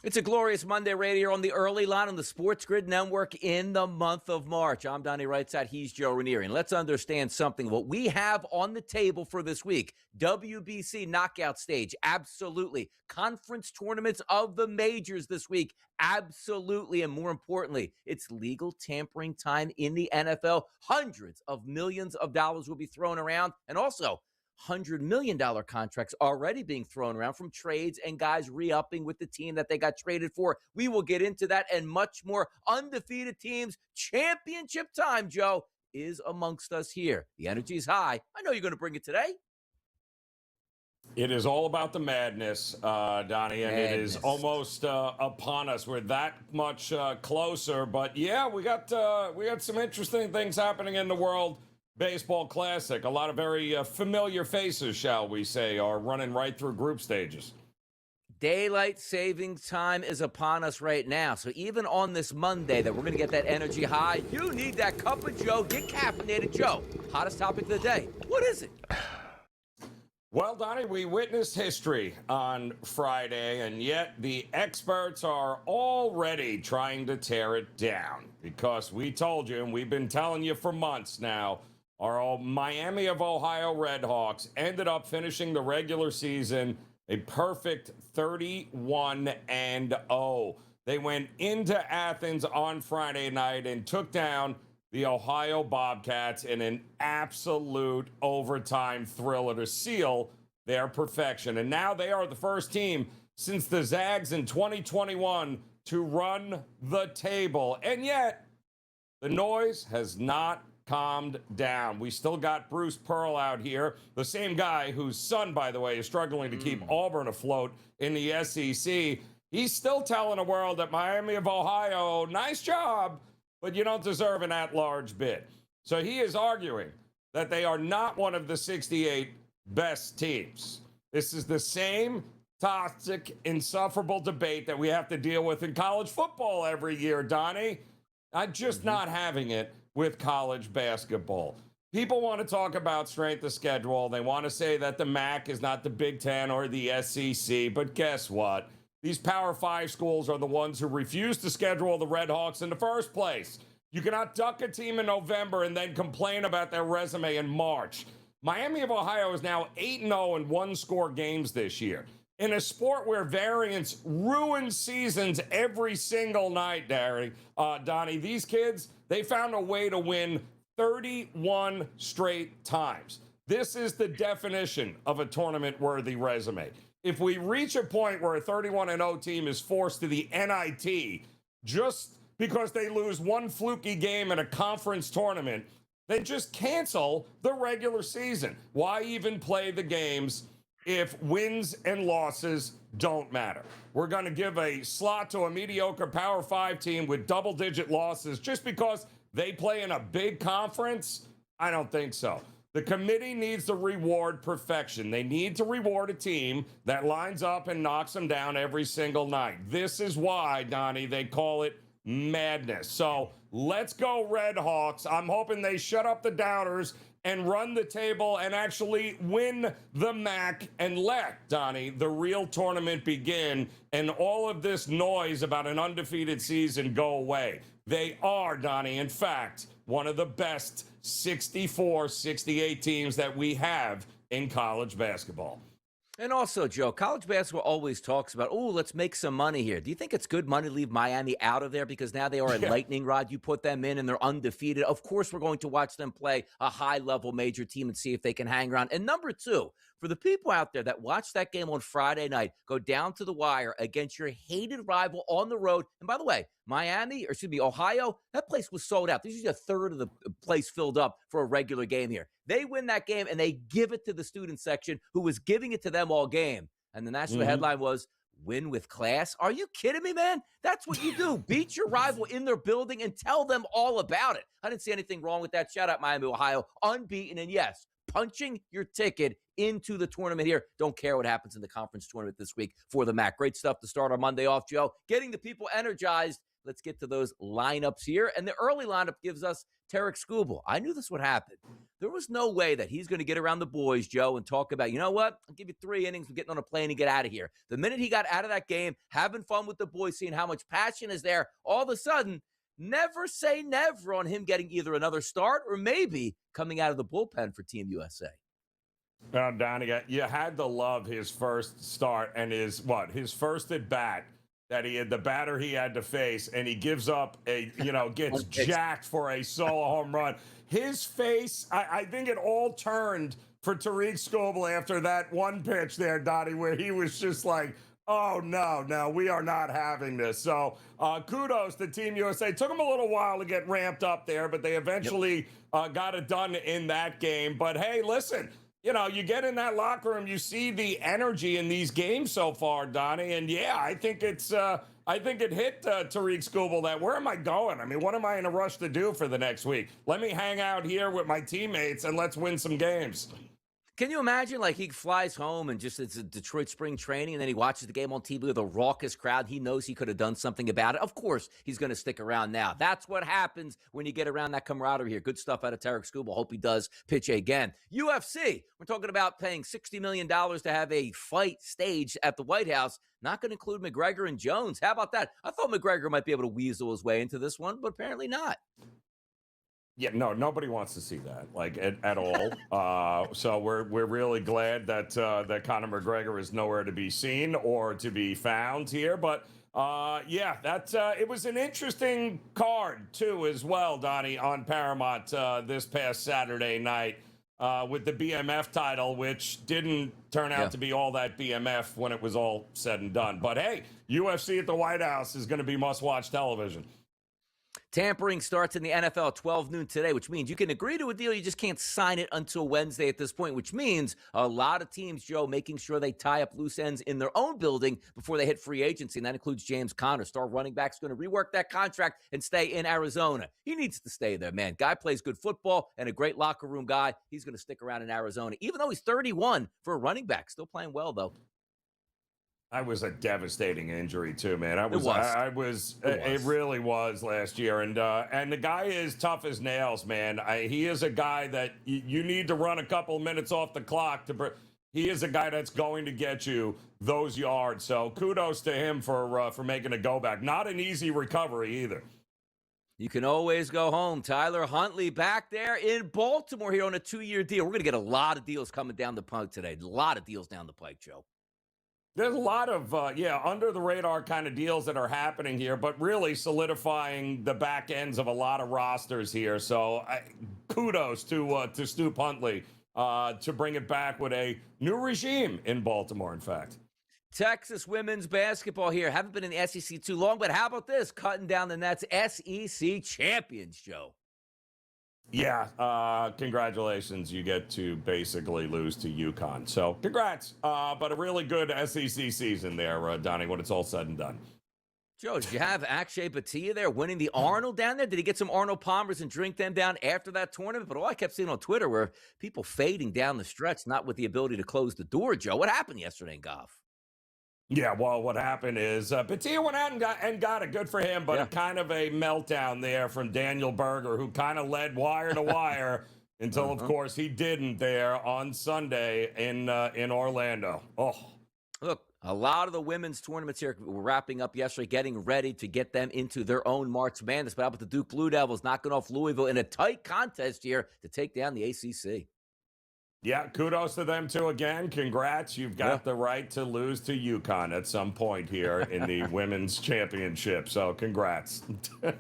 It's a glorious Monday right here on the early line on the SportsGrid Network in the month of March. I'm Donnie Rightside. He's Joe Ranieri. And let's understand something. What we have on the table for this week, WBC knockout stage, absolutely. Conference tournaments of the majors this week, absolutely. And more importantly, it's legal tampering time in the NFL. Hundreds of millions of dollars will be thrown around. And also, $100 million contracts already being thrown around from trades and guys re-upping with the team that they got traded for. We will get into that and much more. Undefeated teams, championship time, Joe, is amongst us here. The energy is high. I know you're going to bring it today. It is all about the madness, Donnie, and it is almost upon us. We're that much closer. But, yeah, we got some interesting things happening in the World Baseball Classic. A lot of very familiar faces, shall we say, are running right through group stages. Daylight savings time is upon us right now. So even on this Monday that we're going to get that energy high, you need that cup of Joe. Get caffeinated. Joe, hottest topic of the day. What is it? Well, Donnie, we witnessed history on Friday, and yet the experts are already trying to tear it down because we told you, and we've been telling you for months now, our Miami of Ohio Redhawks ended up finishing the regular season a perfect 31-0. They went into Athens on Friday night and took down the Ohio Bobcats in an absolute overtime thriller to seal their perfection. And now they are the first team since the Zags in 2021 to run the table. And yet, the noise has not calmed down. We still got Bruce Pearl out here, the same guy whose son, by the way, is struggling to keep Auburn afloat in the SEC. He's still telling the world that Miami of Ohio, nice job, but you don't deserve an at-large bid. So he is arguing that they are not one of the 68 best teams. This is the same toxic, insufferable debate that we have to deal with in college football every year, Donnie. I'm just not having it with college basketball. People want to talk about strength of schedule. They want to say that the MAC is not the Big Ten or the SEC, but guess what? These Power 5 schools are the ones who refuse to schedule the Redhawks in the first place. You cannot duck a team in November and then complain about their resume in March. Miami of Ohio is now 8-0 in one-score games this year. In a sport where variance ruins seasons every single night, Donnie, these kids, they found a way to win 31 straight times. This is the definition of a tournament-worthy resume. If we reach a point where a 31-0 team is forced to the NIT just because they lose one fluky game in a conference tournament, then just cancel the regular season. Why even play the games if wins and losses don't matter? We're going to give a slot to a mediocre Power 5 team with double-digit losses just because they play in a big conference? I don't think so. The committee needs to reward perfection. They need to reward a team that lines up and knocks them down every single night. This is why, Donnie, they call it madness. So let's go Redhawks. I'm hoping they shut up the doubters and run the table and actually win the MAC and let, Donnie, the real tournament begin and all of this noise about an undefeated season go away. They are, Donnie, in fact, one of the best 64, 68 teams that we have in college basketball. And also, Joe, college basketball always talks about, oh, let's make some money here. Do you think it's good money to leave Miami out of there because now they are a lightning rod? You put them in and they're undefeated. Of course, we're going to watch them play a high-level major team and see if they can hang around. And number two, for the people out there that watched that game on Friday night, go down to the wire against your hated rival on the road. And by the way, Ohio, that place was sold out. There's usually a third of the place filled up for a regular game here. They win that game, and they give it to the student section who was giving it to them all game. And the national headline was, win with class? Are you kidding me, man? That's what you do. Beat your rival in their building and tell them all about it. I didn't see anything wrong with that. Shout out Miami, Ohio, unbeaten. And yes, punching your ticket into the tournament here. Don't care what happens in the conference tournament this week for the MAC. Great stuff to start our Monday off, Joe. Getting the people energized. Let's get to those lineups here. And the early lineup gives us Tarek Skubal. I knew this would happen. There was no way that he's going to get around the boys, Joe, and talk about, you know what? I'll give you 3 innings. We're getting on a plane and get out of here. The minute he got out of that game, having fun with the boys, seeing how much passion is there, all of a sudden, never say never on him getting either another start or maybe coming out of the bullpen for Team USA. Donnie, you had to love his first start and his first at bat that he had, the batter he had to face, and he gives up gets jacked for a solo home run. His face, I think it all turned for Tariq Skubal after that one pitch there, Donnie, where he was just like, oh, no, we are not having this. So kudos to Team USA. Took them a little while to get ramped up there, but they eventually got it done in that game. But, hey, listen, you get in that locker room, you see the energy in these games so far, Donnie, and I think it hit Tariq Skubal that, where am I going? I mean, what am I in a rush to do for the next week? Let me hang out here with my teammates and let's win some games. Can you imagine, like, he flies home and just, it's a Detroit spring training, and then he watches the game on TV with a raucous crowd. He knows he could have done something about it. Of course, he's going to stick around now. That's what happens when you get around that camaraderie here. Good stuff out of Tarek Skubal. Hope he does pitch again. UFC, we're talking about paying $60 million to have a fight staged at the White House. Not going to include McGregor and Jones. How about that? I thought McGregor might be able to weasel his way into this one, but apparently not. Yeah, no, nobody wants to see that, like, at all. So we're really glad that that Conor McGregor is nowhere to be seen or to be found here. But it was an interesting card too, as well, Donnie, on Paramount this past Saturday night with the BMF title, which didn't turn out to be all that BMF when it was all said and done. But hey, UFC at the White House is going to be must-watch television. Tampering starts in the NFL 12 noon today, which means you can agree to a deal. You just can't sign it until Wednesday at this point, which means a lot of teams, Joe, making sure they tie up loose ends in their own building before they hit free agency. And that includes James Conner. Star running back's going to rework that contract and stay in Arizona. He needs to stay there, man. Guy plays good football and a great locker room guy. He's going to stick around in Arizona, even though he's 31 for a running back. Still playing well, though. That was a devastating injury too, man. It really was last year, and the guy is tough as nails, man. He is a guy that you need to run a couple of minutes off the clock he is a guy that's going to get you those yards. So kudos to him for making a go back. Not an easy recovery either. You can always go home. Tyler Huntley back there in Baltimore here on a 2-year deal. We're going to get a lot of deals coming down the pike today. A lot of deals down the pike, Joe. There's a lot of, under the radar kind of deals that are happening here, but really solidifying the back ends of a lot of rosters here. So kudos to Snoop Huntley to bring it back with a new regime in Baltimore, in fact. Texas women's basketball here. Haven't been in the SEC too long, but how about this? Cutting down the Nets, SEC champions, Joe. Yeah, congratulations. You get to basically lose to UConn. So congrats. But a really good SEC season there, Donnie, when it's all said and done. Joe, did you have Akshay Bhatia there winning the Arnold down there? Did he get some Arnold Palmers and drink them down after that tournament? But all I kept seeing on Twitter were people fading down the stretch, not with the ability to close the door, Joe. What happened yesterday in golf? Yeah, well, what happened is Bhatia went out and got it. Good for him, but a kind of a meltdown there from Daniel Berger, who kind of led wire to wire until, of course, he didn't there on Sunday in Orlando. Oh, look, a lot of the women's tournaments here were wrapping up yesterday, getting ready to get them into their own March Madness. But how about the Duke Blue Devils knocking off Louisville in a tight contest here to take down the ACC? Yeah, kudos to them, too. Again, congrats. You've got the right to lose to UConn at some point here in the women's championship. So congrats.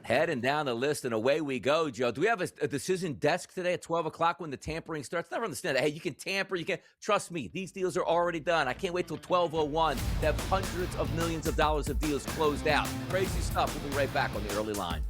Heading down the list, and away we go, Joe. Do we have a decision desk today at 12 o'clock when the tampering starts? Never understand that. Hey, you can tamper. You can. Trust me, these deals are already done. I can't wait till 12:01 to have hundreds of millions of dollars of deals closed out. Crazy stuff. We'll be right back on the early line.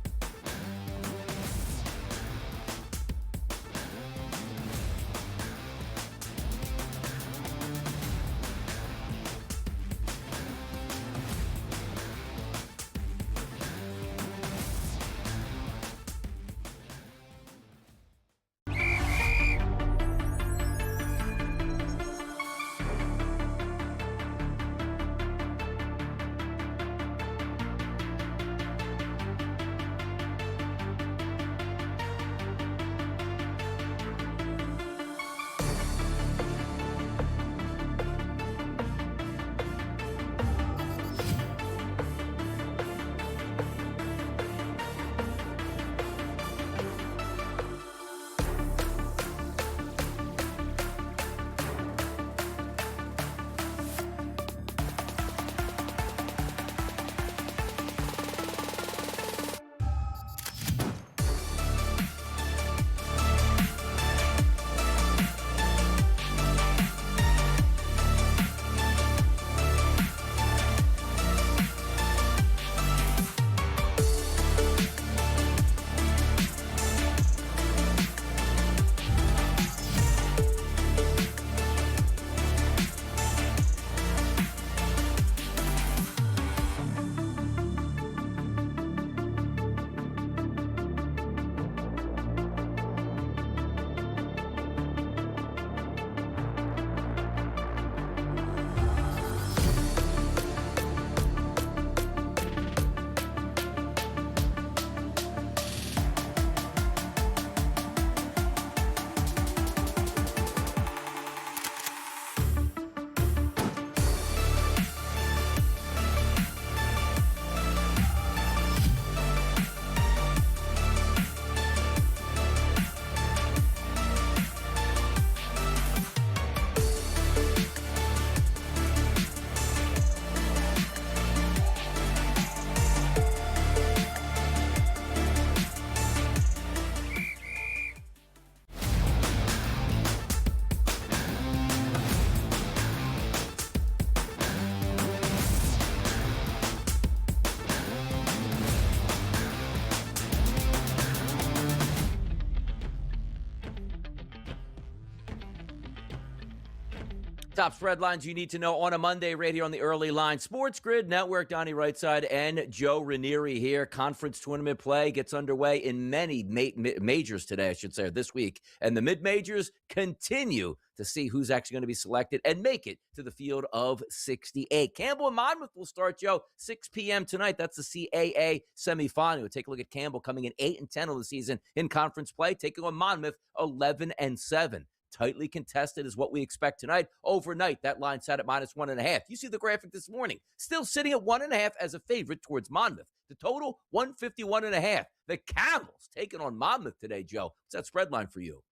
Top spread lines you need to know on a Monday right here on the Early Line SportsGrid Network. Donnie Rightside and Joe Ranieri here. Conference tournament play gets underway in many majors today, I should say, this week. And the mid-majors continue to see who's actually going to be selected and make it to the field of 68. Campbell and Monmouth will start, Joe, 6 p.m. tonight. That's the CAA semifinal. We'll take a look at Campbell coming in 8-10 on the season in conference play, taking on Monmouth 11-7. Tightly contested is what we expect tonight. Overnight, that line sat at -1.5. You see the graphic this morning. Still sitting at 1.5 as a favorite towards Monmouth. The total, 151.5. The Camels taking on Monmouth today, Joe. What's that spread line for you?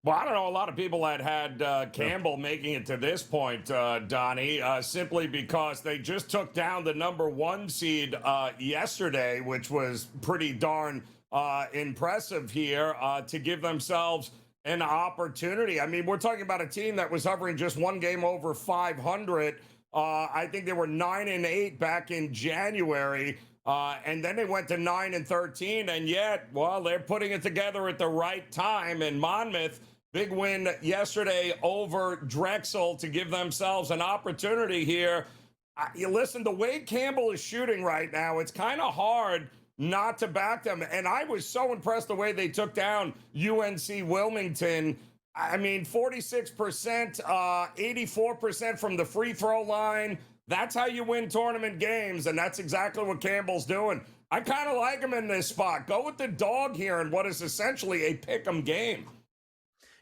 Well, I don't know. A lot of people had Campbell making it to this point, Donnie, simply because they just took down the number 1 seed yesterday, which was pretty darn impressive here to give themselves an opportunity. I mean, we're talking about a team that was hovering just one game over 500. I think they were 9-8 back in January. And then they went to 9-13. And yet, well, they're putting it together at the right time. And Monmouth, big win yesterday over Drexel to give themselves an opportunity here. You listen, the way Campbell is shooting right now, it's kind of hard not to back them. And I was so impressed the way they took down UNC Wilmington. I mean, 46%, 84% from the free throw line. That's how you win tournament games, and that's exactly what Campbell's doing. I kind of like him in this spot. Go with the dog here in what is essentially a pick-'em game.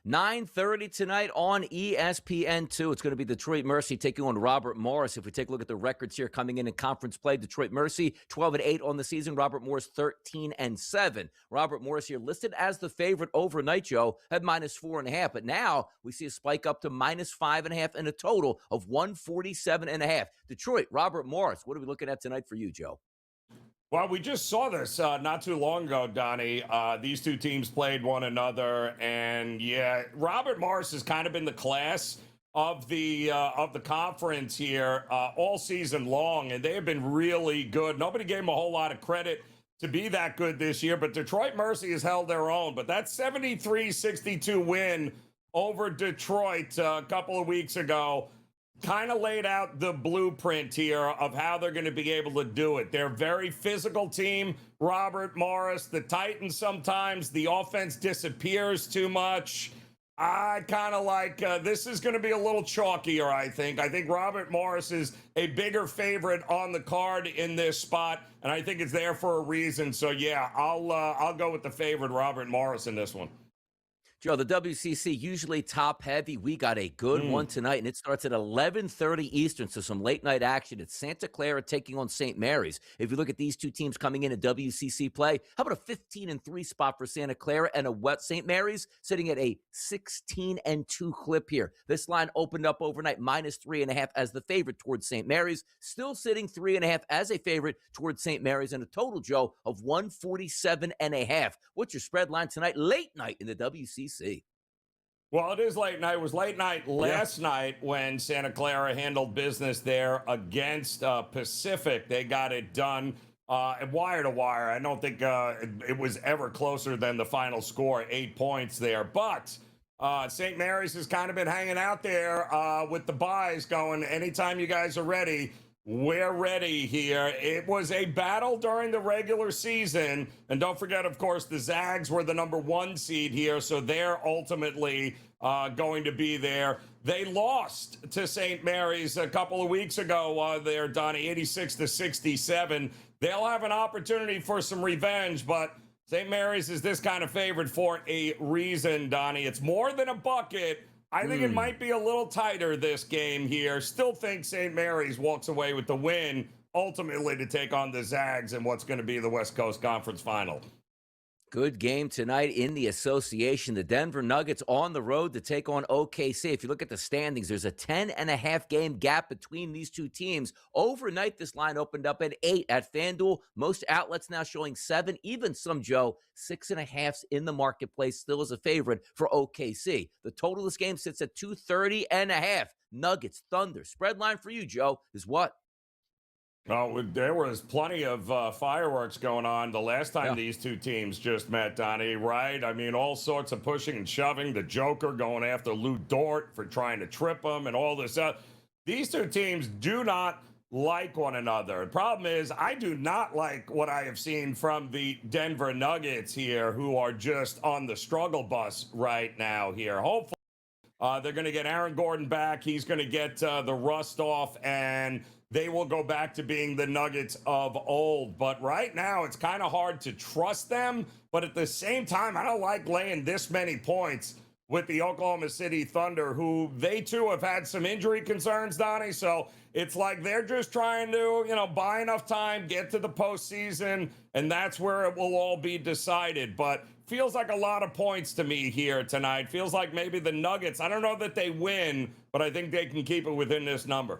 9:30 tonight on ESPN2. It's going to be Detroit Mercy taking on Robert Morris. If we take a look at the records here coming in conference play, Detroit Mercy 12-8 on the season. Robert Morris 13-7. Robert Morris here listed as the favorite overnight, Joe, at -4.5. But now we see a spike up to -5.5 and a total of 147.5. Detroit, Robert Morris. What are we looking at tonight for you, Joe? Well, we just saw this not too long ago, Donnie. These two teams played one another, and yeah, Robert Morris has kind of been the class of the conference here all season long, and they have been really good. Nobody gave them a whole lot of credit to be that good this year, but Detroit Mercy has held their own. But that 73-62 win over Detroit a couple of weeks ago kind of laid out the blueprint here of how they're going to be able to do it. They're a very physical team. Robert Morris, the Titans, sometimes the offense disappears too much. I kind of like this is going to be a little chalkier, I think. I think Robert Morris is a bigger favorite on the card in this spot, and I think it's there for a reason. So, yeah, I'll go with the favorite, Robert Morris, in this one. Joe, the WCC usually top heavy. We got a good one tonight, and it starts at 11:30 Eastern, so some late night action. It's Santa Clara taking on St. Mary's. If you look at these two teams coming in at WCC play, how about a 15-3 spot for Santa Clara and a St. Mary's sitting at a 16-2 clip here. This line opened up overnight -3.5 as the favorite towards St. Mary's, still sitting 3.5 as a favorite towards St. Mary's, and a total, Joe, of 147.5. What's your spread line tonight, late night in the WCC? Well, it is late night. It was late night last night when Santa Clara handled business there against Pacific. They got it done wire to wire. I don't think it was ever closer than the final score, 8 points there. But St. Mary's has kind of been hanging out there with the buys going, anytime you guys are ready, we're ready here. It was a battle during the regular season. And don't forget, of course, the Zags were the number 1 seed here. So they're ultimately going to be there. They lost to St. Mary's a couple of weeks ago there, Donnie, 86-67. They'll have an opportunity for some revenge, but St. Mary's is this kind of favorite for a reason, Donnie. It's more than a bucket. I think it might be a little tighter this game here. Still think St. Mary's walks away with the win, ultimately to take on the Zags in what's going to be the West Coast Conference Final. Good game tonight in the association. The Denver Nuggets on the road to take on OKC. If you look at the standings, there's a 10.5 game gap between these two teams. Overnight, this line opened up at 8 at FanDuel. Most outlets now showing 7, even some, Joe, 6.5s in the marketplace, still as a favorite for OKC. The total of this game sits at 230.5. Nuggets, Thunder. Spread line for you, Joe, is what? Oh, there was plenty of fireworks going on the last time Yeah. these two teams just met, Donnie, right? I mean, all sorts of pushing and shoving. The Joker going after Lou Dort for trying to trip him and all this. These two teams do not like one another. The problem is, I do not like what I have seen from the Denver Nuggets here, who are just on the struggle bus right now here. Hopefully, they're going to get Aaron Gordon back. He's going to get the rust off, and they will go back to being the Nuggets of old. But right now, it's kind of hard to trust them. But at the same time, I don't like laying this many points with the Oklahoma City Thunder, who they too have had some injury concerns, Donnie. So it's like they're just trying to, buy enough time, get to the postseason, and that's where it will all be decided. But feels like a lot of points to me here tonight. Feels like maybe the Nuggets, I don't know that they win, but I think they can keep it within this number.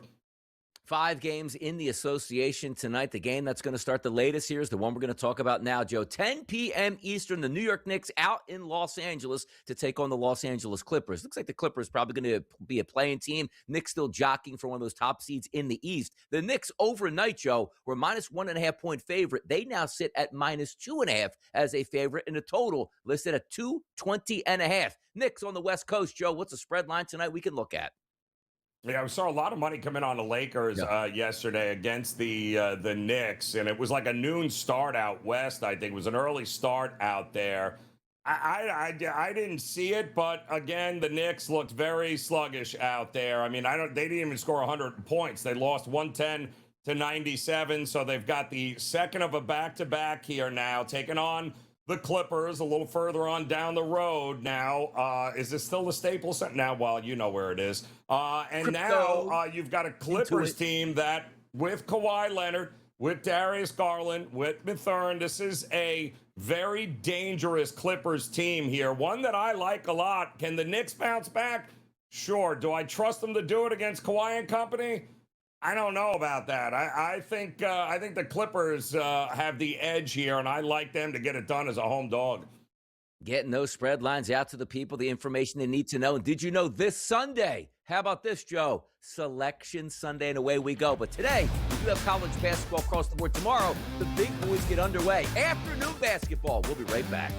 5 games in the association tonight. The game that's going to start the latest here is the one we're going to talk about now, Joe. 10 p.m. Eastern, the New York Knicks out in Los Angeles to take on the Los Angeles Clippers. Looks like the Clippers probably going to be a playing team. Knicks still jockeying for one of those top seeds in the East. The Knicks overnight, Joe, were minus 1.5 point favorite. They now sit at minus 2.5 as a favorite, and a total listed at 220.5. Knicks on the West Coast, Joe. What's the spread line tonight we can look at? Yeah, we saw a lot of money come in on the Lakers yesterday against the Knicks, and it was like a noon start out west. I think it was an early start out there. I didn't see it, but again, the Knicks looked very sluggish out there. I mean, they didn't even score 100 points. They lost 110-97, so they've got the second of a back-to-back here now, taking on the Clippers a little further on down the road now. Is this still the Staples Center? Now, well, you know where it is. And now you've got a Clippers team that, with Kawhi Leonard, with Darius Garland, with Mathurin, this is a very dangerous Clippers team here. One that I like a lot. Can the Knicks bounce back? Sure. Do I trust them to do it against Kawhi and company? I don't know about that. I think the Clippers have the edge here, and I like them to get it done as a home dog. Getting those spread lines out to the people, the information they need to know. And did you know this Sunday? How about this, Joe? Selection Sunday, and away we go. But today, we do have college basketball across the board. Tomorrow, the big boys get underway. Afternoon basketball. We'll be right back.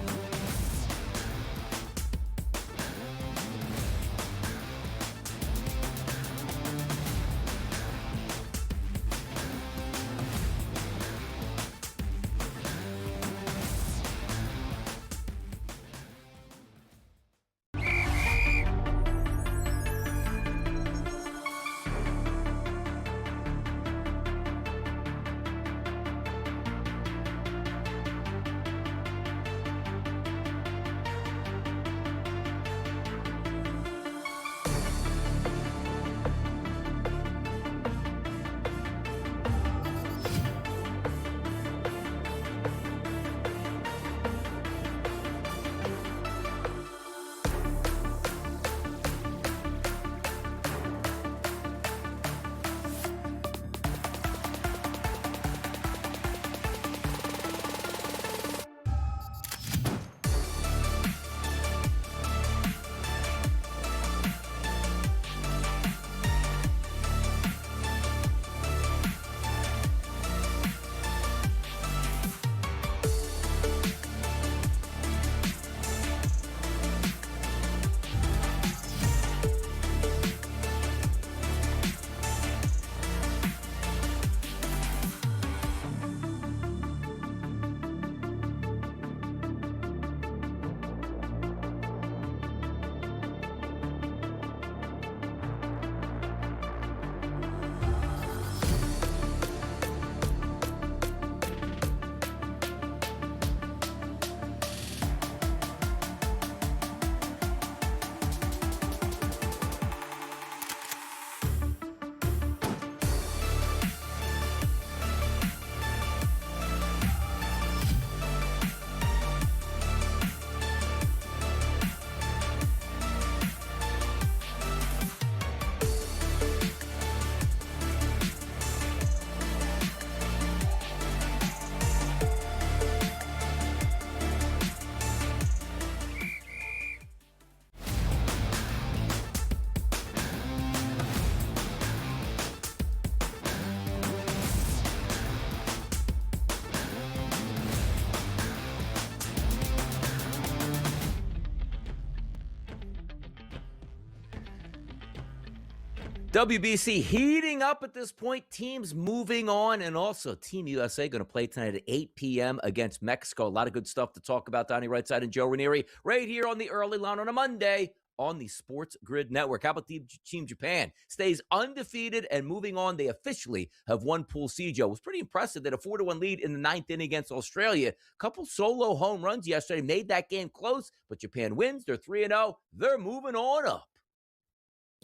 WBC heating up at this point. Teams moving on. And also, Team USA going to play tonight at 8 p.m. against Mexico. A lot of good stuff to talk about. Donnie Rightside and Joe Ranieri right here on the early line on a Monday on the SportsGrid Network. How about Team Japan? Stays undefeated and moving on. They officially have won Pool C, Joe. It was pretty impressive that a 4-1 lead in the ninth inning against Australia. Couple solo home runs yesterday made that game close, but Japan wins. They're 3-0. They're moving on up.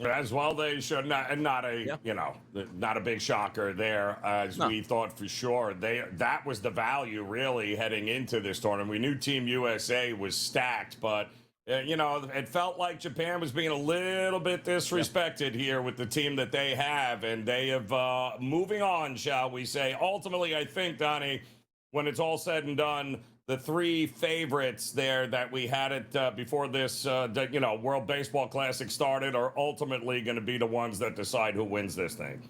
As well, they should not a Yeah. not a big shocker there, as we thought for sure. That was the value really heading into this tournament. We knew Team USA was stacked, but it felt like Japan was being a little bit disrespected here with the team that they have, and they have moving on, shall we say. Ultimately, I think, Donnie, when it's all said and done, the three favorites there that we had it before this, World Baseball Classic started are ultimately going to be the ones that decide who wins this thing.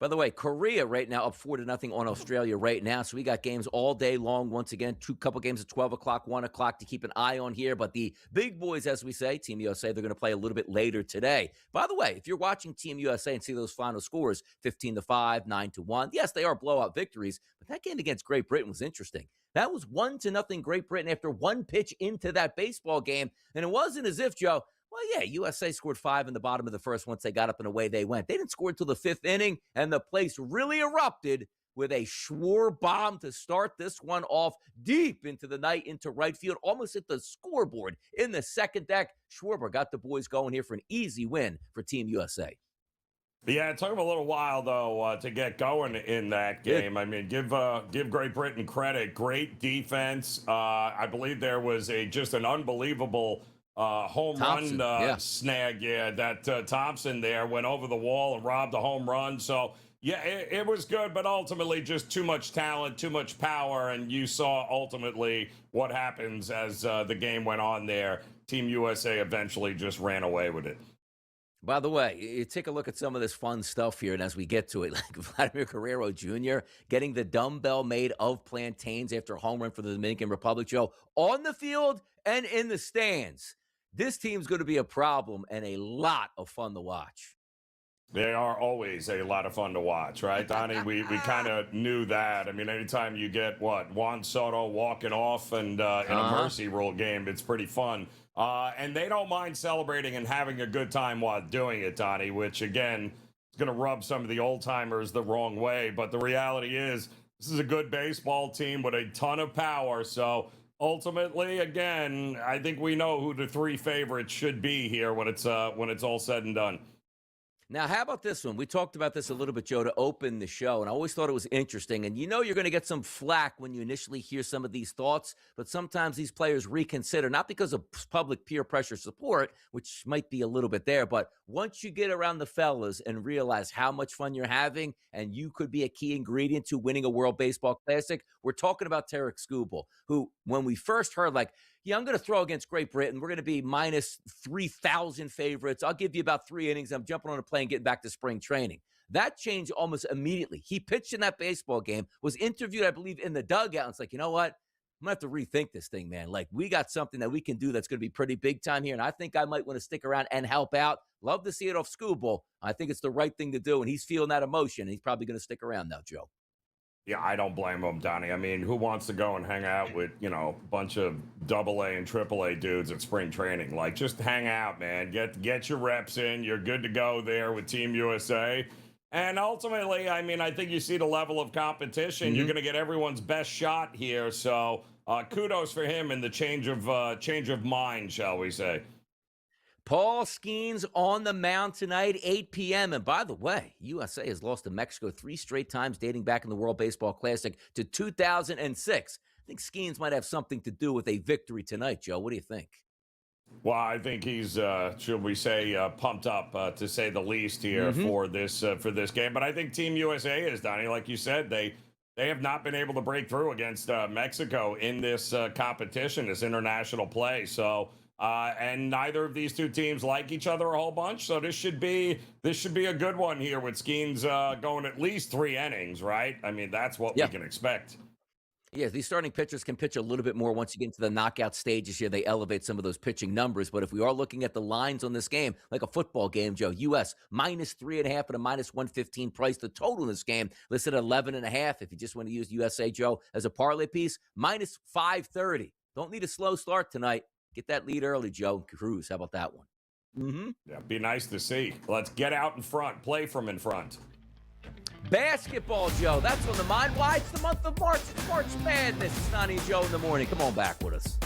By the way, Korea right now up 4-0 on Australia right now. So we got games all day long. Once again, couple games at 12 o'clock, 1 o'clock to keep an eye on here. But the big boys, as we say, Team USA, they're going to play a little bit later today. By the way, if you're watching Team USA and see those final scores, 15-5, 9-1, yes, they are blowout victories. But that game against Great Britain was interesting. That was 1-0 Great Britain after one pitch into that baseball game. And it wasn't as if, Joe, well, yeah, USA scored 5 in the bottom of the first once they got up and away they went. They didn't score until the 5th inning, and the place really erupted with a Schwarber bomb to start this one off deep into the night, into right field, almost at the scoreboard in the second deck. Schwarber got the boys going here for an easy win for Team USA. Yeah, it took them a little while, though, to get going in that game. I mean, give Great Britain credit. Great defense. I believe there was just an unbelievable home Thompson, run snag. Yeah, that Thompson there went over the wall and robbed a home run. So, yeah, it was good, but ultimately just too much talent, too much power. And you saw ultimately what happens as the game went on there. Team USA eventually just ran away with it. By the way, you take a look at some of this fun stuff here, and as we get to it, like Vladimir Guerrero Jr. getting the dumbbell made of plantains after a home run for the Dominican Republic, Joe, on the field and in the stands. This team's going to be a problem and a lot of fun to watch. They are always a lot of fun to watch, right, Donnie? We kind of knew that. I mean, anytime you get, Juan Soto walking off and in a mercy rule game, it's pretty fun. And they don't mind celebrating and having a good time while doing it, Donnie, which, again, is going to rub some of the old-timers the wrong way. But the reality is this is a good baseball team with a ton of power. So, ultimately, again, I think we know who the three favorites should be here when it's all said and done. Now, how about this one? We talked about this a little bit, Joe, to open the show, and I always thought it was interesting. And you're going to get some flack when you initially hear some of these thoughts, but sometimes these players reconsider, not because of public peer pressure support, which might be a little bit there, but once you get around the fellas and realize how much fun you're having, and you could be a key ingredient to winning a World Baseball Classic, we're talking about Tarek Skubal, who, when we first heard, I'm going to throw against Great Britain. We're going to be minus 3,000 favorites. I'll give you about 3 innings. I'm jumping on a plane, getting back to spring training. That changed almost immediately. He pitched in that baseball game, was interviewed, I believe, in the dugout. And it's like, you know what? I'm going to have to rethink this thing, man. We got something that we can do that's going to be pretty big time here. And I think I might want to stick around and help out. Love to see it off Skubal. I think it's the right thing to do. And he's feeling that emotion. And he's probably going to stick around now, Joe. Yeah, I don't blame him, Donnie. I mean, who wants to go and hang out with, a bunch of AA and AAA dudes at spring training? Just hang out, man. Get your reps in. You're good to go there with Team USA. And ultimately, I mean, I think you see the level of competition. Mm-hmm. You're going to get everyone's best shot here. So kudos for him and the change of mind, shall we say. Paul Skeens on the mound tonight, 8 p.m. And by the way, USA has lost to Mexico 3 straight times dating back in the World Baseball Classic to 2006. I think Skeens might have something to do with a victory tonight, Joe. What do you think? Well, I think he's, should we say, pumped up, to say the least here for this game. But I think Team USA is, Donnie, like you said, they have not been able to break through against Mexico in this competition, this international play. So, and neither of these two teams like each other a whole bunch. So this should be a good one here with Skeens going at least 3 innings, right? I mean, that's what we can expect. Yeah, these starting pitchers can pitch a little bit more once you get into the knockout stages here. They elevate some of those pitching numbers. But if we are looking at the lines on this game, like a football game, Joe, US -3.5 and a -115 price. The total in this game listed at 11.5. If you just want to use USA, Joe, as a parlay piece, -530. Don't need a slow start tonight. Get that lead early, Joe, and cruise. How about that one? Yeah, be nice to see. Let's get out in front, play from in front. Basketball, Joe. That's on the mind. Why? It's the month of March. It's March Madness. It's Donnie and Joe in the morning. Come on back with us.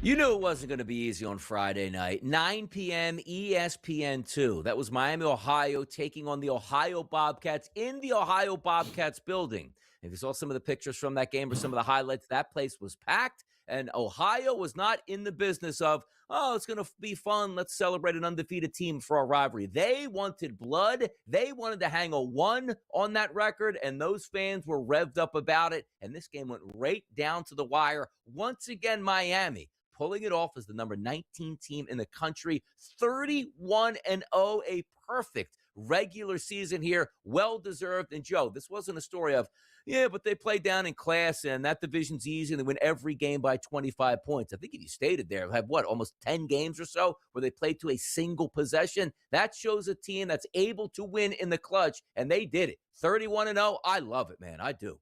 You knew it wasn't going to be easy on Friday night. 9 p.m. ESPN2. That was Miami, Ohio, taking on the Ohio Bobcats in the Ohio Bobcats building. If you saw some of the pictures from that game or some of the highlights, that place was packed, and Ohio was not in the business of, oh, it's going to be fun. Let's celebrate an undefeated team for our rivalry. They wanted blood. They wanted to hang a 1 on that record, and those fans were revved up about it, and this game went right down to the wire. Once again, Miami pulling it off as the number 19 team in the country, 31-0, a perfect regular season here, well-deserved. And Joe, this wasn't a story of, yeah, but they play down in class and that division's easy and they win every game by 25 points. I think if you stated there, have what, almost 10 games or so where they played to a single possession. That shows a team that's able to win in the clutch, and they did it. 31-0, I love it, man. I do.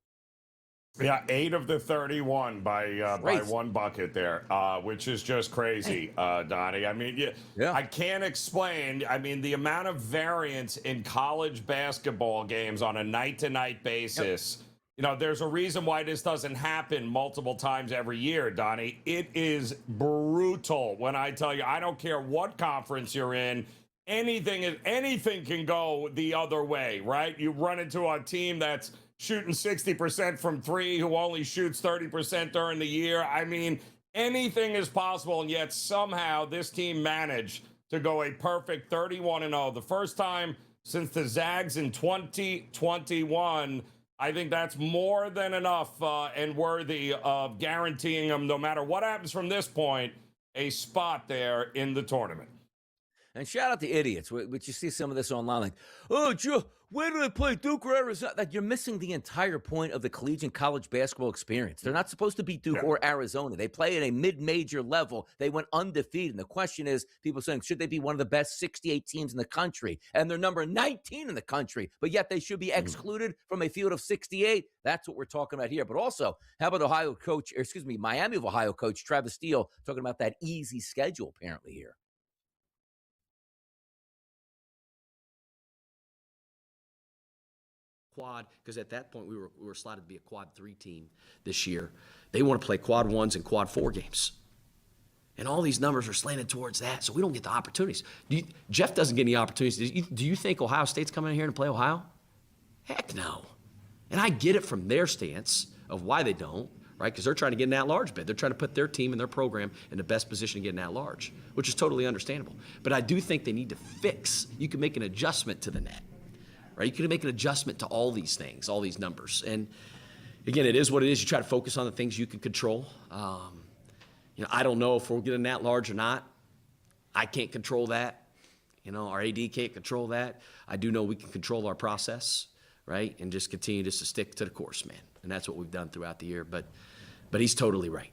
Yeah, 8 of the 31 by one bucket there, which is just crazy, Donnie. I mean, Yeah. I can't explain. I mean, the amount of variance in college basketball games on a night-to-night basis. Yep. You know, there's a reason why this doesn't happen multiple times every year, Donnie. It is brutal when I tell you, I don't care what conference you're in. Anything can go the other way, right? You run into a team that's shooting 60% from three, who only shoots 30% during the year. I mean, anything is possible, and yet somehow this team managed to go a perfect 31-0. The first time since the Zags in 2021. I think that's more than enough and worthy of guaranteeing them, no matter what happens from this point, a spot there in the tournament. And shout out to idiots, which you see some of this online, like, oh, Joe, where do they play Duke or Arizona? Like, you're missing the entire point of the collegiate college basketball experience. They're not supposed to beat Duke Yeah. or Arizona. They play at a mid-major level. They went undefeated. And the question is, people saying, should they be one of the best 68 teams in the country? And they're number 19 in the country, but yet they should be excluded from a field of 68. That's what we're talking about here. But also, how about Miami of Ohio coach Travis Steele talking about that easy schedule apparently here. Quad, because at that point we were slotted to be a quad 3 team this year. They want to play quad 1s and quad 4 games. And all these numbers are slanted towards that, so we don't get the opportunities. Jeff doesn't get any opportunities. Do you think Ohio State's coming in here to play Ohio? Heck no. And I get it from their stance of why they don't, right? Because they're trying to get an at-large bid. They're trying to put their team and their program in the best position to get an at-large, which is totally understandable. But I do think they need to fix. You can make an adjustment to the net. Right? You can make an adjustment to all these things, all these numbers. And again, it is what it is. You try to focus on the things you can control. I don't know if we'll get an at-large or not. I can't control that. Our AD can't control that. I do know we can control our process, right? And just continue just to stick to the course, man. And that's what we've done throughout the year. But he's totally right.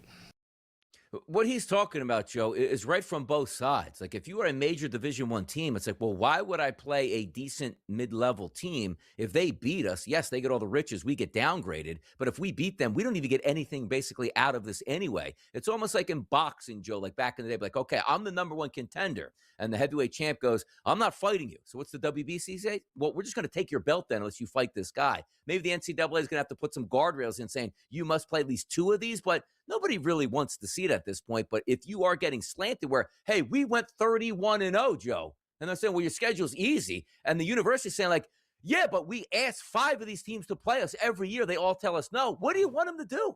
What he's talking about, Joe, is right from both sides. Like, if you are a major Division I team, it's like, well, why would I play a decent mid-level team if they beat us? Yes, they get all the riches. We get downgraded. But if we beat them, we don't even get anything basically out of this anyway. It's almost like in boxing, Joe, like back in the day, like, okay, I'm the number 1 contender. And the heavyweight champ goes, I'm not fighting you. So what's the WBC say? Well, we're just going to take your belt then unless you fight this guy. Maybe the NCAA is going to have to put some guardrails in saying you must play at least 2 of these, but nobody really wants to see it at this point. But if you are getting slanted where, hey, we went 31-0, Joe, and they're saying, well, your schedule's easy. And the university's saying, like, yeah, but we asked 5 of these teams to play us every year. They all tell us no. What do you want them to do?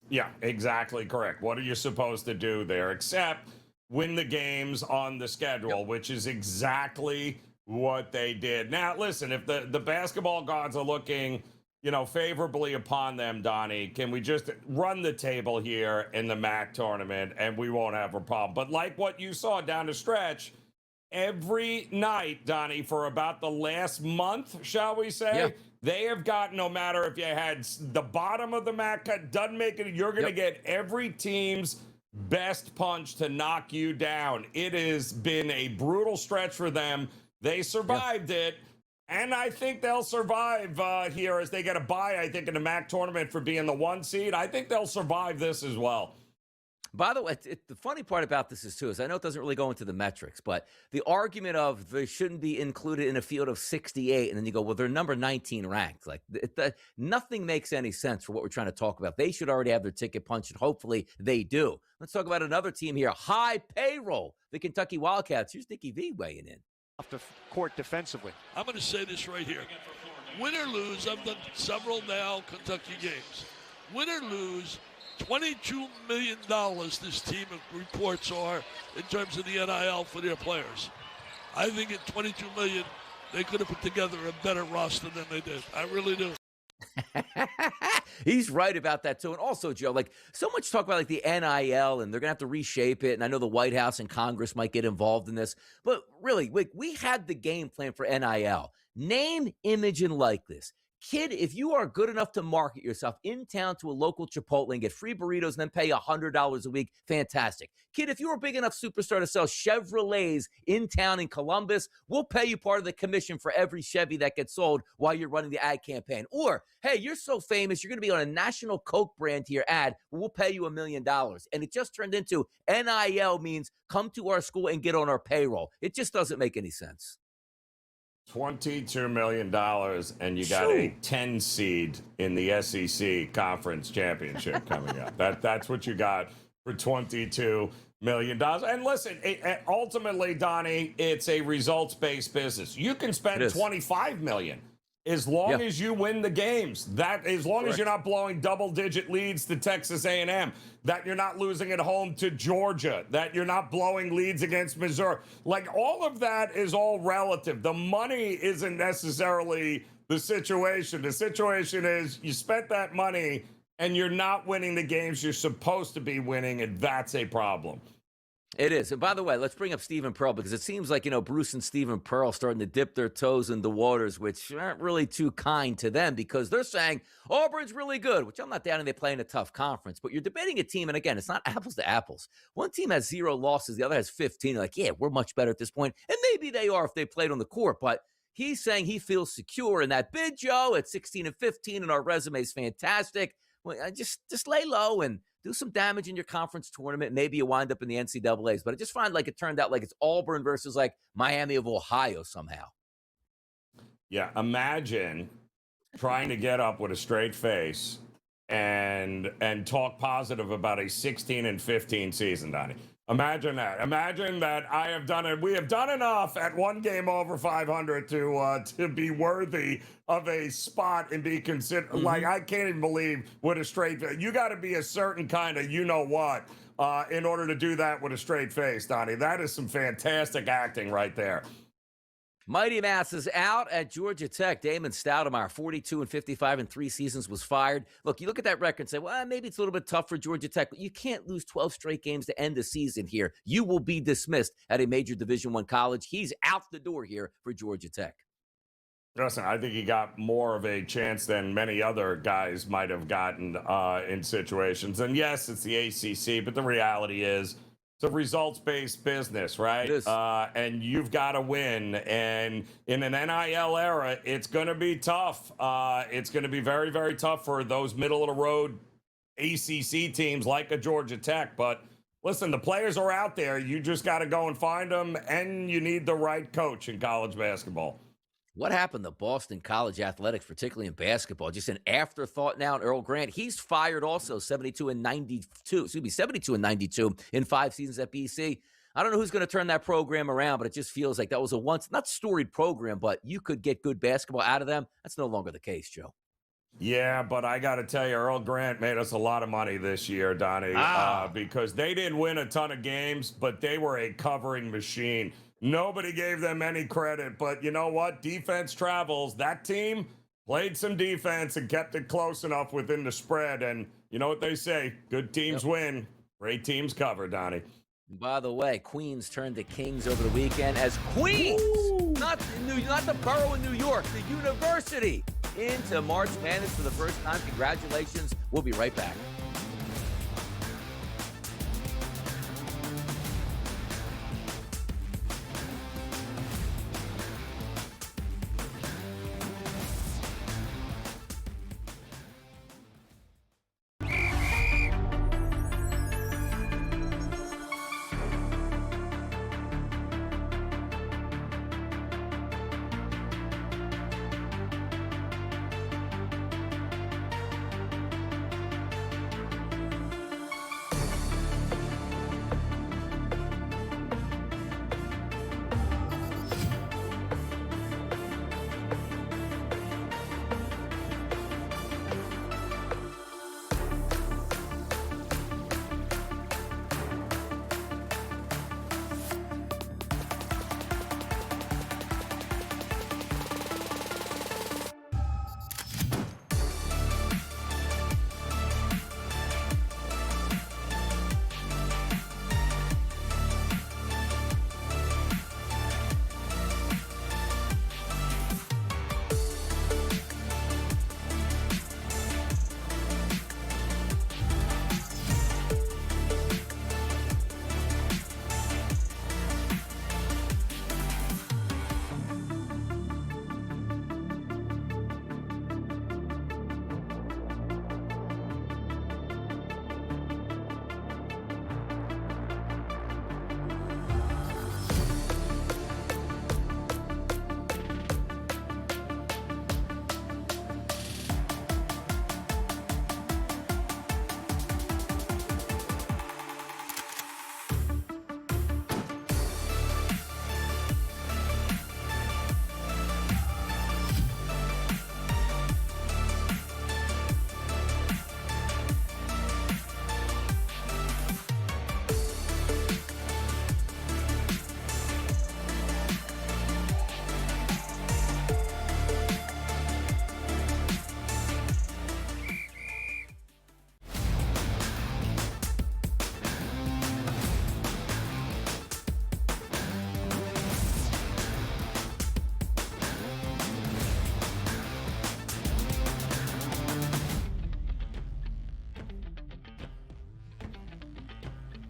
Yeah, exactly correct. What are you supposed to do there except win the games on the schedule, which is exactly what they did. Now, listen, if the basketball gods are looking, favorably upon them, Donnie, can we just run the table here in the MAC tournament and we won't have a problem? But like what you saw down the stretch, every night, Donnie, for about the last month, shall we say, they have got, no matter if you had the bottom of the MAC cut, doesn't make it, you're going to get every team's best punch to knock you down. It has been a brutal stretch for them. They survived it. And I think they'll survive here as they get a bye, I think, in the MAC tournament for being the 1 seed. I think they'll survive this as well. By the way, the funny part about this is I know it doesn't really go into the metrics, but the argument of they shouldn't be included in a field of 68, and then you go, well, they're number 19 ranked. Like, nothing makes any sense for what we're trying to talk about. They should already have their ticket punched, and hopefully they do. Let's talk about another team here, high payroll, the Kentucky Wildcats. Here's Nicky V weighing in. Off the court defensively. I'm going to say this right here. Win or lose, I've done several now Kentucky games. Win or lose, $22 million this team of reports are in terms of the NIL for their players. I think at $22 million, they could have put together a better roster than they did. I really do. He's right about that too. And also, Joe, like, so much talk about like the NIL and they're gonna have to reshape it. And I know the White House and Congress might get involved in this, but really, we had the game plan for NIL. Name, image, and likeness. Kid, if you are good enough to market yourself in town to a local Chipotle and get free burritos and then pay $100 a week, fantastic. Kid, if you're a big enough superstar to sell Chevrolets in town in Columbus, we'll pay you part of the commission for every Chevy that gets sold while you're running the ad campaign. Or, hey, you're so famous, you're going to be on a national Coke brand to your ad, we'll pay you $1 million. And it just turned into NIL means come to our school and get on our payroll. It just doesn't make any sense. $22 million, and you got a 10 seed in the SEC Conference Championship coming up. That's what you got for $22 million. And listen, ultimately, Donnie, it's a results-based business. You can spend $25 million as long as you win the games. As long as you're not blowing double-digit leads to Texas A&M, that you're not losing at home to Georgia, that you're not blowing leads against Missouri. Like, all of that is all relative. The money isn't necessarily the situation. The situation is you spent that money and you're not winning the games you're supposed to be winning, and that's a problem. It is. And by the way, let's bring up Stephen Pearl because it seems like, Bruce and Stephen Pearl starting to dip their toes in the waters, which aren't really too kind to them because they're saying Auburn's really good, which I'm not doubting they play in a tough conference. But you're debating a team, and again, it's not apples to apples. One team has 0 losses, the other has 15. You're like, yeah, we're much better at this point. And maybe they are if they played on the court. But he's saying he feels secure in that bid, Joe, at 16-15, and our resume is fantastic. Well, just lay low and do some damage in your conference tournament. Maybe you wind up in the NCAAs. But I just find like it turned out like it's Auburn versus like Miami of Ohio somehow. Yeah, imagine trying to get up with a straight face and talk positive about a 16-15 season, Donnie. Imagine that. Imagine that I have done it. We have done enough at one game over 500 to be worthy of a spot and be considered. Like, I can't even believe with a straight face. You got to be a certain kind of you-know-what in order to do that with a straight face, Donnie. That is some fantastic acting right there. Mighty Mouse is out at Georgia Tech. Damon Stoudemire, 42-55 in 3 seasons, was fired. Look, you look at that record and say, well, maybe it's a little bit tough for Georgia Tech, but you can't lose 12 straight games to end the season here. You will be dismissed at a major Division I college. He's out the door here for Georgia Tech. Listen, I think he got more of a chance than many other guys might have gotten in situations. And yes, it's the ACC, but the reality is, it's a results-based business, right? And you've got to win. And in an NIL era, it's going to be tough. It's going to be very, very tough for those middle-of-the-road ACC teams like a Georgia Tech. But listen, the players are out there. You just got to go and find them, and you need the right coach in college basketball. What happened to Boston College athletics, particularly in basketball? Just an afterthought now. And Earl Grant, he's fired also 72-92 in 5 seasons at BC. I don't know who's going to turn that program around, but it just feels like that was a once, not storied program, but you could get good basketball out of them. That's no longer the case, Joe. Yeah, but I got to tell you, Earl Grant made us a lot of money this year, Donnie, because they didn't win a ton of games, but they were a covering machine. Nobody gave them any credit, but you know what? Defense travels. That team played some defense and kept it close enough within the spread. And you know what they say? Good teams win. Great teams cover, Donnie. By the way, Queens turned to Kings over the weekend as Queens, not the borough in New York, the university, into March Madness for the first time. Congratulations. We'll be right back.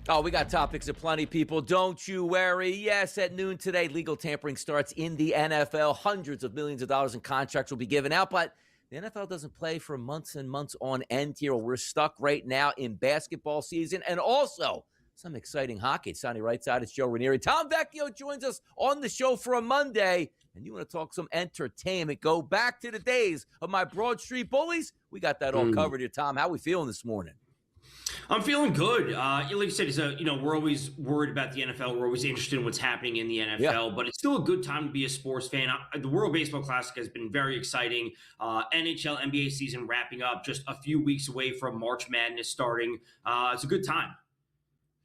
Oh, we got topics aplenty, people. Don't you worry. Yes, at noon today, legal tampering starts in the NFL. Hundreds of millions of dollars in contracts will be given out, but the NFL doesn't play for months and months on end here. We're stuck right now in basketball season and also some exciting hockey. It's on the right side. It's Joe Ranieri. Tom Vecchio joins us on the show for a Monday, and you want to talk some entertainment. Go back to the days of my Broad Street Bullies. We got that all covered here, Tom. How we feeling this morning? I'm feeling good. Like you said, we're always worried about the NFL. We're always interested in what's happening in the NFL, but it's still a good time to be a sports fan. The World Baseball Classic has been very exciting. NHL, NBA season wrapping up, just a few weeks away from March Madness starting. It's a good time.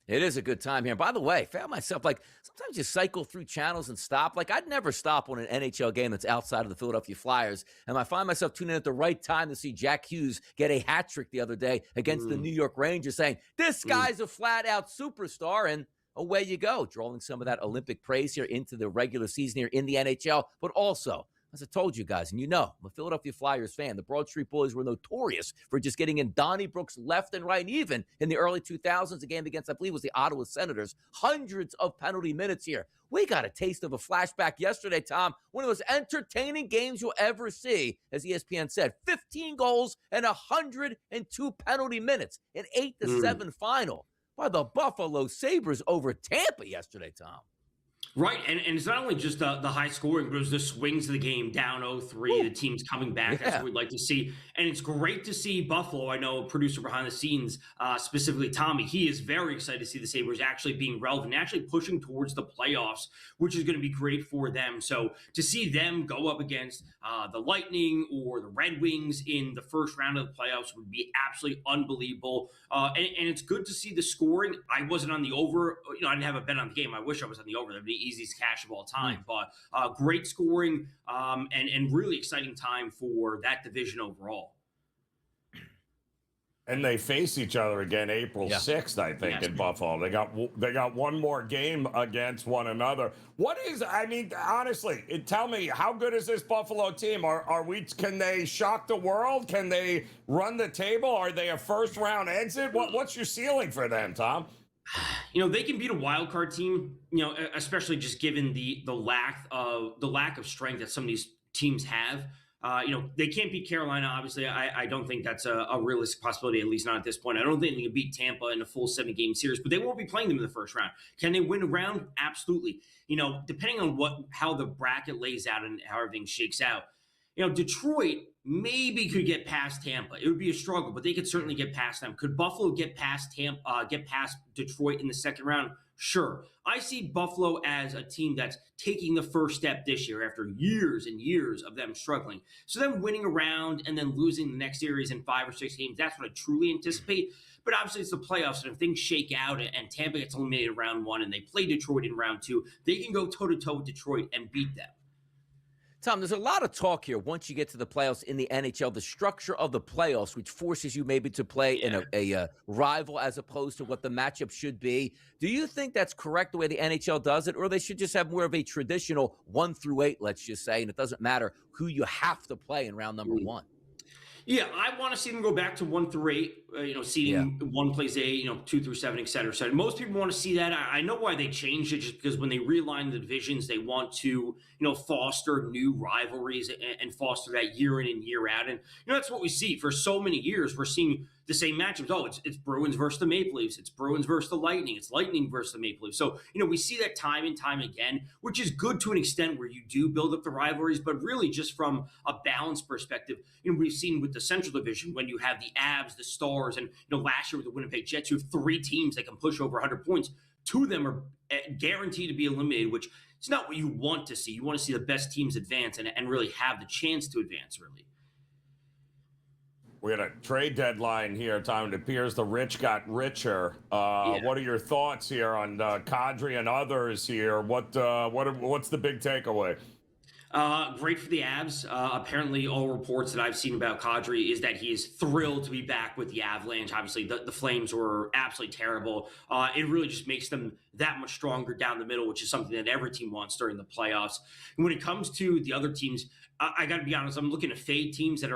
It is a good time here. And by the way, I found myself, like, sometimes you cycle through channels and stop. Like, I'd never stop on an NHL game that's outside of the Philadelphia Flyers. And I find myself tuning in at the right time to see Jack Hughes get a hat trick the other day against the New York Rangers, saying, this guy's a flat-out superstar. And away you go, drawing some of that Olympic praise here into the regular season here in the NHL. But also, as I told you guys, and you know, I'm a Philadelphia Flyers fan. The Broad Street Bullies were notorious for just getting in Donniebrooks left and right. And even in the early 2000s, a game against, I believe, was the Ottawa Senators. Hundreds of penalty minutes here. We got a taste of a flashback yesterday, Tom. One of those entertaining games you'll ever see, as ESPN said. 15 goals and 102 penalty minutes. An 8-7 final by the Buffalo Sabres over Tampa yesterday, Tom. Right, and it's not only just the high scoring, but it was the swings of the game, down 0-3, the team's coming back. That's what we'd like to see. And it's great to see Buffalo. I know producer behind the scenes, specifically Tommy, he is very excited to see the Sabres actually being relevant, actually pushing towards the playoffs, which is going to be great for them. So to see them go up against the Lightning or the Red Wings in the first round of the playoffs would be absolutely unbelievable. And it's good to see the scoring. I wasn't on the over. I didn't have a bet on the game. I wish I was on the over. That'd be easiest cash of all time, but great scoring and really exciting time for that division overall. And they face each other again April 6th, I think, in Buffalo. They got one more game against one another. Honestly, tell me, how good is this Buffalo team? Can they shock the world? Can they run the table? Are they a first round exit? What's your ceiling for them, Tom? They can beat a wild card team, especially just given the lack of strength that some of these teams have. They can't beat Carolina. Obviously, I don't think that's a realistic possibility, at least not at this point. I don't think they can beat Tampa in a full 7-game series, but they won't be playing them in the first round. Can they win a round? Absolutely. Depending on how the bracket lays out and how everything shakes out, Detroit maybe could get past Tampa. It would be a struggle, but they could certainly get past them. Could Buffalo get past Detroit in the second round? Sure. I see Buffalo as a team that's taking the first step this year after years and years of them struggling. So them winning a round and then losing the next series in 5 or 6 games, that's what I truly anticipate. But obviously it's the playoffs, and if things shake out and Tampa gets eliminated in round 1 and they play Detroit in round 2, they can go toe-to-toe with Detroit and beat them. Tom, there's a lot of talk here once you get to the playoffs in the NHL, the structure of the playoffs, which forces you maybe to play in a rival as opposed to what the matchup should be. Do you think that's correct the way the NHL does it, or they should just have more of a traditional 1 through 8, let's just say, and it doesn't matter who you have to play in round number 1? Yeah, I want to see them go back to 1 through 8, seeding 1 plays 8, 2 through 7, et cetera, et cetera. Most people want to see that. I know why they changed it, just because when they realigned the divisions, they want to, foster new rivalries and foster that year in and year out. And, that's what we see for so many years. We're seeing the same matchups. Oh, it's Bruins versus the Maple Leafs. It's Bruins versus the Lightning. It's Lightning versus the Maple Leafs. So, we see that time and time again, which is good to an extent where you do build up the rivalries, but really just from a balance perspective, we've seen with the Central Division when you have the Avs, the Stars, and, last year with the Winnipeg Jets, you have 3 teams that can push over 100 points. 2 of them are guaranteed to be eliminated, which is not what you want to see. You want to see the best teams advance and really have the chance to advance, really. We had a trade deadline here, Tom. It appears the rich got richer. What are your thoughts here on Kadri and others here? What's the big takeaway? Great for the Avs. Apparently, all reports that I've seen about Kadri is that he is thrilled to be back with the Avalanche. Obviously, the Flames were absolutely terrible. It really just makes them that much stronger down the middle, which is something that every team wants during the playoffs. And when it comes to the other teams, I got to be honest, I'm looking to fade teams that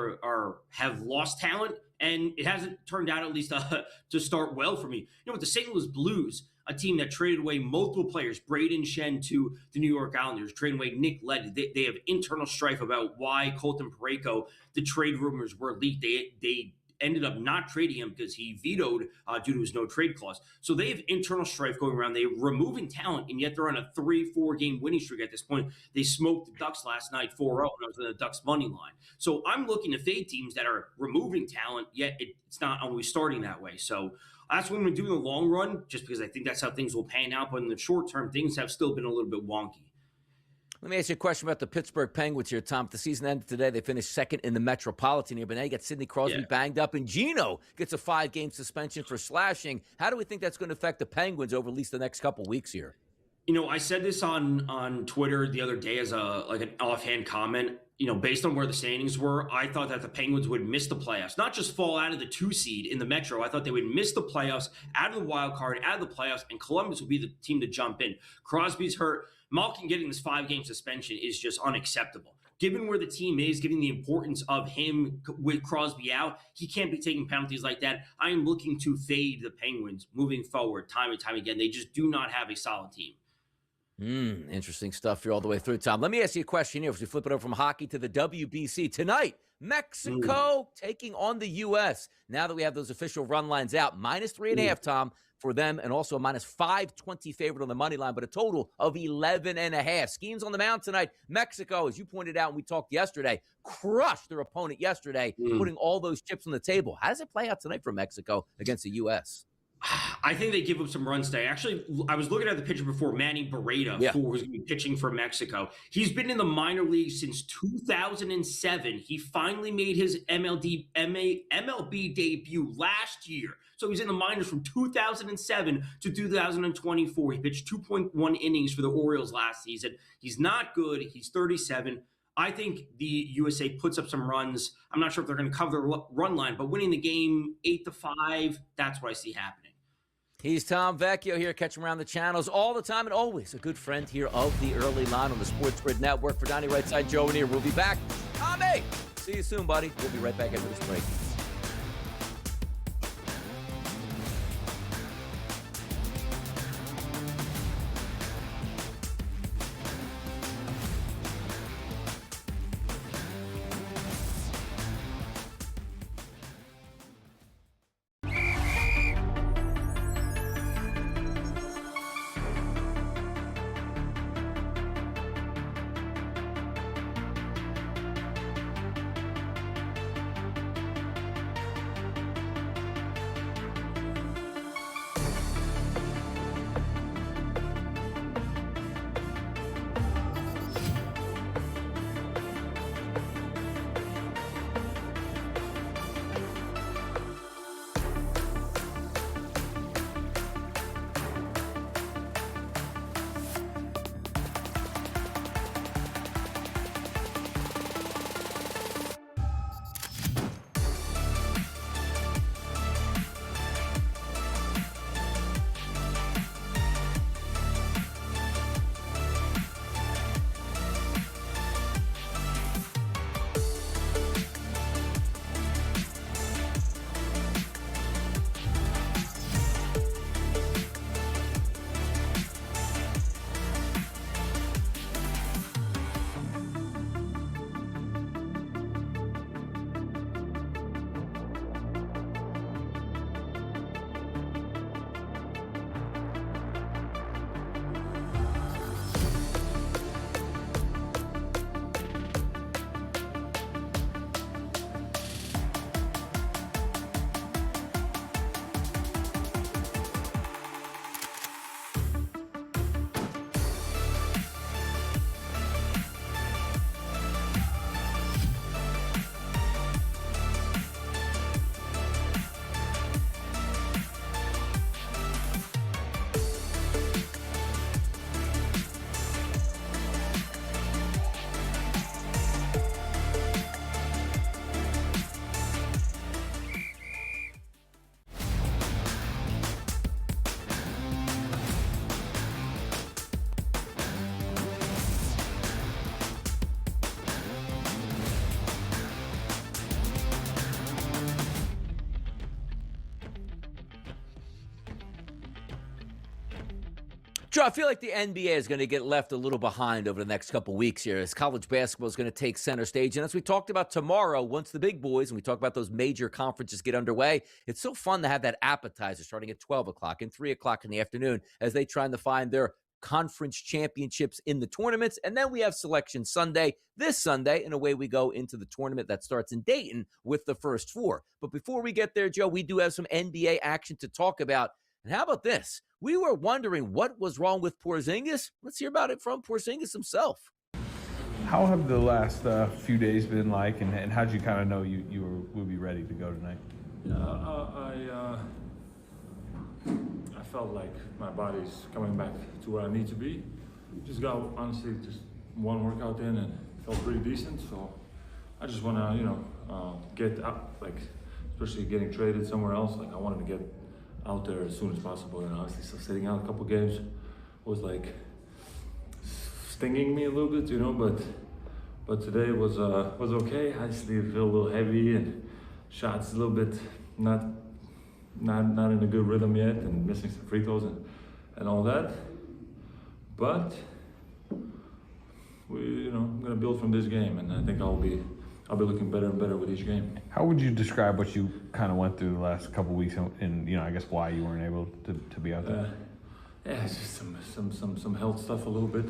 have lost talent and it hasn't turned out, at least to start well for me. You know, with the St. Louis Blues, a team that traded away multiple players, Braden Shen to the New York Islanders, trading away Nick Leddy. They have internal strife about why Colton Parayko, the trade rumors were leaked. They ended up not trading him because he vetoed due to his no trade clause. So they have internal strife going around. They're removing talent, and yet they're on a 3-4 game winning streak at this point. They smoked the Ducks last night 4-0 when I was on the Ducks money line. So I'm looking to fade teams that are removing talent, yet it's not always starting that way. So that's what I'm going to do in the long run, just because I think that's how things will pan out. But in the short term, things have still been a little bit wonky. Let me ask you a question about the Pittsburgh Penguins here, Tom. If the season ended today, they finished second in the Metropolitan here, but now you got Sidney Crosby banged up, and Gino gets a 5-game suspension for slashing. How do we think that's going to affect the Penguins over at least the next couple weeks here? You know, I said this on Twitter the other day as an offhand comment. You know, based on where the standings were, I thought that the Penguins would miss the playoffs, not just fall out of the 2 seed in the Metro. I thought they would miss the playoffs, out of the wild card, out of the playoffs, and Columbus would be the team to jump in. Crosby's hurt. Malkin getting this 5-game suspension is just unacceptable. Given where the team is, given the importance of him with Crosby out, he can't be taking penalties like that. I am looking to fade the Penguins moving forward time and time again. They just do not have a solid team. Interesting stuff here all the way through, Tom. Let me ask you a question here as we flip it over from hockey to the WBC. Tonight, Mexico taking on the U.S. Now that we have those official run lines out, -3.5, Tom, for them, and also a -520 favorite on the money line, but a total of 11.5. Schemes on the mound tonight. Mexico, as you pointed out and we talked yesterday, crushed their opponent yesterday, putting all those chips on the table. How does it play out tonight for Mexico against the U.S.? I think they give up some runs today. Actually, I was looking at the pitcher before, Manny Barreda, who was going to be pitching for Mexico. He's been in the minor leagues since 2007. He finally made his MLB debut last year. So he's in the minors from 2007 to 2024. He pitched 2.1 innings for the Orioles last season. He's not good. He's 37. I think the USA puts up some runs. I'm not sure if they're going to cover the run line, but winning the game 8-5, that's what I see happening. He's Tom Vecchio here, catching around the channels all the time, and always a good friend here of the Early Line on the SportsGrid Network. For Donnie Rightside, Joe and here, we'll be back. Tommy, see you soon, buddy. We'll be right back after this break. Joe, I feel like the NBA is going to get left a little behind over the next couple weeks here as college basketball is going to take center stage. And as we talked about tomorrow, once the big boys, and we talk about those major conferences get underway, it's so fun to have that appetizer starting at 12 o'clock and 3 o'clock in the afternoon as they try to find their conference championships in the tournaments. And then we have Selection Sunday this Sunday, and away we go into the tournament that starts in Dayton with the first four. But before we get there, Joe, we do have some NBA action to talk about. And how about this? We were wondering what was wrong with Porzingis. Let's hear about it from Porzingis himself. How have the last few days been like, and how did you kind of know you will be ready to go tonight? Yeah, I felt like my body's coming back to where I need to be. Just got, honestly, just one workout in and felt pretty decent. So I just want to, get out, like, especially getting traded somewhere else. Like, I wanted to get out there as soon as possible. And honestly, so sitting out a couple games was like stinging me a little bit, but today was okay. I just feel a little heavy and shots a little bit not in a good rhythm yet, and missing some free throws and all that. But I'm gonna build from this game, and I think I'll be looking better and better with each game. How would you describe what you kind of went through the last couple of weeks, and I guess why you weren't able to be out there? Yeah, it's just some health stuff a little bit,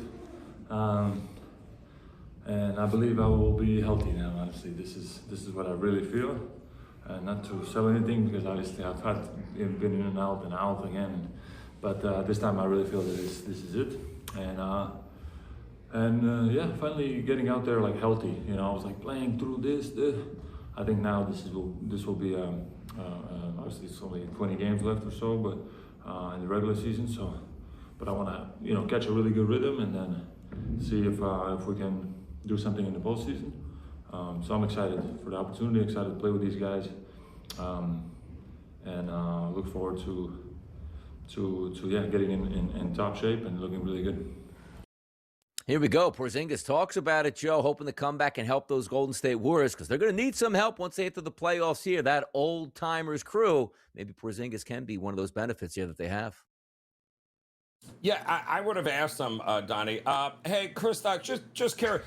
and I believe I will be healthy now. Honestly, this is what I really feel. Not to sell anything, because obviously I've been in and out again, but this time I really feel that this is it. And yeah, finally getting out there like healthy. I was like playing through this. I think now this will be obviously it's only 20 games left or so, but in the regular season. So, but I want to catch a really good rhythm and then see if we can do something in the postseason. So I'm excited for the opportunity. Excited to play with these guys, and look forward to getting in top shape and looking really good. Here we go. Porzingis talks about it, Joe, hoping to come back and help those Golden State Warriors because they're going to need some help once they get to the playoffs here. That old-timers crew, maybe Porzingis can be one of those benefits here that they have. Yeah, I would have asked him, Donnie. Hey, Kristoff, just curious.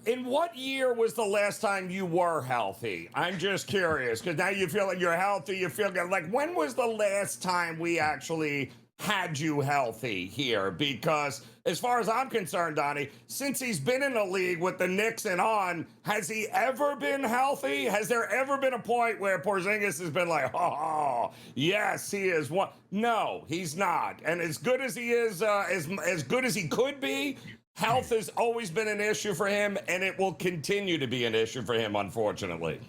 In what year was the last time you were healthy? I'm just curious because now you feel like you're healthy. You feel good. Like, when was the last time we actually had you healthy here? Because as far as I'm concerned, Donnie, since he's been in the league with the Knicks and on, has he ever been healthy? Has there ever been a point where Porzingis has been like, oh, yes, he is one? No, he's not. And as good as he is, as good as he could be, health has always been an issue for him, and it will continue to be an issue for him, unfortunately.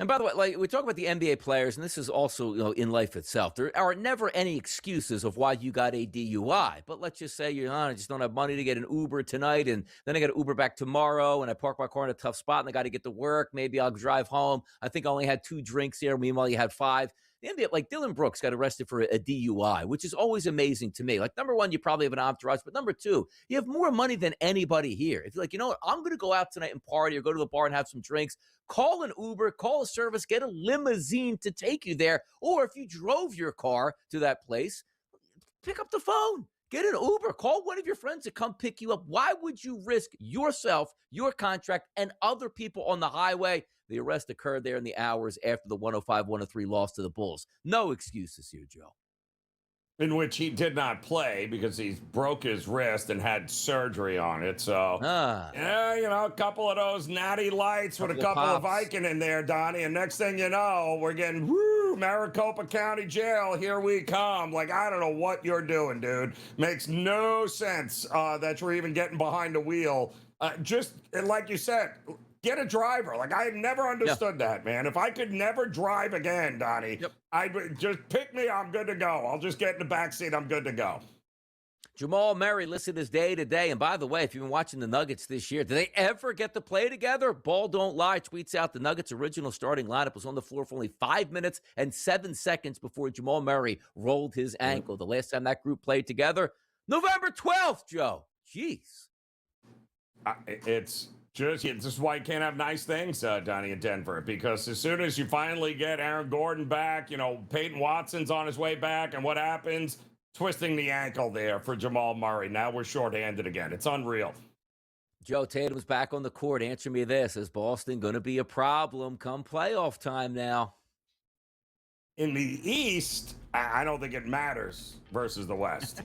And by the way, like we talk about the NBA players, and this is also in life itself, there are never any excuses of why you got a DUI. But let's just say I just don't have money to get an Uber tonight, and then I got an Uber back tomorrow, and I park my car in a tough spot, and I got to get to work. Maybe I'll drive home. I think I only had 2 drinks here. Meanwhile, you had 5. The NBA, like Dylan Brooks got arrested for a DUI, which is always amazing to me. Like, number one, you probably have an entourage, but number two, you have more money than anybody here. If you're like, you know what, I'm going to go out tonight and party or go to the bar and have some drinks, call an Uber, call a service, get a limousine to take you there. Or if you drove your car to that place, pick up the phone. Get an Uber. Call one of your friends to come pick you up. Why would you risk yourself, your contract, and other people on the highway? The arrest occurred there in the hours after the 105-103 loss to the Bulls. No excuses here, Joe. In which he did not play because he broke his wrist and had surgery on it. So, yeah, a couple of those natty lights with a couple of Viking in there, Donnie. And next thing you know, we're getting, Maricopa County Jail, here we come. Like, I don't know what you're doing, dude. Makes no sense that you're even getting behind the wheel. Just, like you said, get a driver. Like, I had never understood that, man. If I could never drive again, Donnie, I'd just pick me. I'm good to go. I'll just get in the backseat. I'm good to go. Jamal Murray listed as day to day. And by the way, if you've been watching the Nuggets this year, did they ever get to play together? Ball Don't Lie tweets out the Nuggets' original starting lineup was on the floor for only 5 minutes and 7 seconds before Jamal Murray rolled his ankle. The last time that group played together, November 12th, Joe. Jeez. This is why you can't have nice things, Donnie, in Denver, because as soon as you finally get Aaron Gordon back, Peyton Watson's on his way back, and what happens? twisting the ankle there for Jamal Murray. Now we're shorthanded again. It's unreal. Joe Tatum's back on the court. Answer me this. Is Boston going to be a problem come playoff time now? In the East, I don't think it matters versus the West.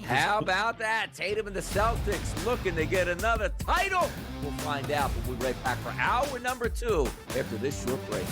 How about that? Tatum and the Celtics looking to get another title. We'll find out. We'll be right back for hour number 2 after this short break.